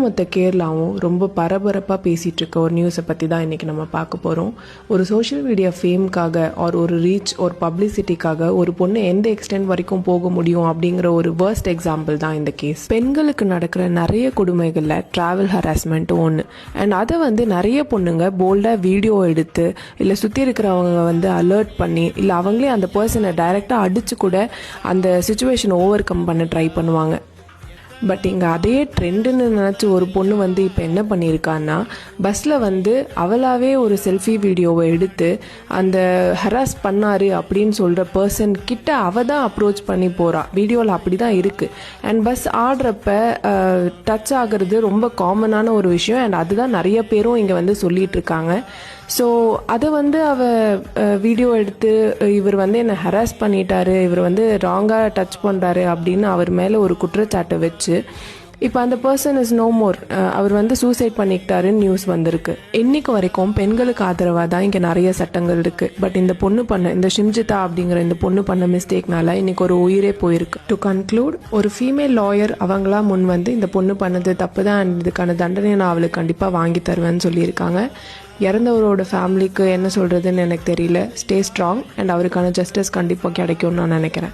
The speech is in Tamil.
ஒட்டுமொத்த கேரளாவும் ரொம்ப பரபரப்பாக பேசிகிட்டு இருக்க ஒரு நியூஸை பற்றி தான் இன்றைக்கி நம்ம பார்க்க போகிறோம். ஒரு சோஷியல் மீடியா ஃபேம்காக ஒரு ரீச் ஒரு பப்ளிசிட்டிக்காக ஒரு பொண்ணு எந்த எக்ஸ்டென்ட் வரைக்கும் போக முடியும் அப்படிங்கிற ஒரு வேர்ஸ்ட் எக்ஸாம்பிள் தான் இந்த கேஸ். பெண்களுக்கு நடக்கிற நிறைய கொடுமைகளில் ட்ராவல் ஹராஸ்மெண்ட்டும் ஒன்று. அண்ட் அதை நிறைய பொண்ணுங்க போல்டாக வீடியோ எடுத்து இல்லை சுற்றி இருக்கிறவங்க அலர்ட் பண்ணி இல்லை அவங்களே அந்த பர்சனை டைரெக்டாக அடித்து கூட அந்த சுச்சுவேஷனை ஓவர் கம் பண்ண ட்ரை பண்ணுவாங்க. பட் இங்கே அதே ட்ரெண்டுன்னு நினச்சி ஒரு பொண்ணு இப்போ என்ன பண்ணியிருக்கான்னா, பஸ்ஸில் அவளாவே ஒரு செல்ஃபி வீடியோவை எடுத்து அந்த ஹராஸ் பண்ணாரு அப்படின்னு சொல்கிற பர்சன் கிட்ட அவள் தான் அப்ரோச் பண்ணி போகிறா. வீடியோவில் அப்படி தான் இருக்குது. அண்ட் பஸ் ஆடுறப்ப டச் ஆகிறது ரொம்ப காமனான ஒரு விஷயம். அண்ட் அதுதான் நிறைய பேரும் இங்கே சொல்லிட்டு இருக்காங்க. ஸோ அதை அவள் வீடியோ எடுத்து இவர் என்னை ஹராஸ் பண்ணிட்டாரு, இவர் ராங்காக டச் பண்ணுறாரு அப்படின்னு அவர் மேலே ஒரு குற்றச்சாட்டை வச்சு இப்போ அந்த பர்சன் இஸ் நோ மோர், அவர் சூசைட் பண்ணிக்கிட்டாருன்னு நியூஸ் வந்திருக்கு. இன்னைக்கு வரைக்கும் பெண்களுக்கு ஆதரவாக தான் இங்கே நிறைய சட்டங்கள் இருக்குது. பட் இந்த ஷிம்ஜிதா அப்படிங்கிற இந்த பொண்ணு பண்ண மிஸ்டேக்னால இன்னைக்கு ஒரு உயிரே போயிருக்கு. டு கன்க்ளூட், ஒரு ஃபீமேல் லாயர் அவங்களா முன் இந்த பொண்ணு பண்ணது தப்பு தான் அண்ட் இதுக்கான தண்டனையை நான் அவளுக்கு கண்டிப்பாக வாங்கி தருவேன்னு சொல்லியிருக்காங்க. இறந்தவரோட ஃபேமிலிக்கு என்ன சொல்கிறதுன்னு எனக்கு தெரியல. ஸ்டே ஸ்ட்ராங் அண்ட் அவருக்கான ஜஸ்டிஸ் கண்டிப்பாக கிடைக்கும்னு நான் நினைக்கிறேன்.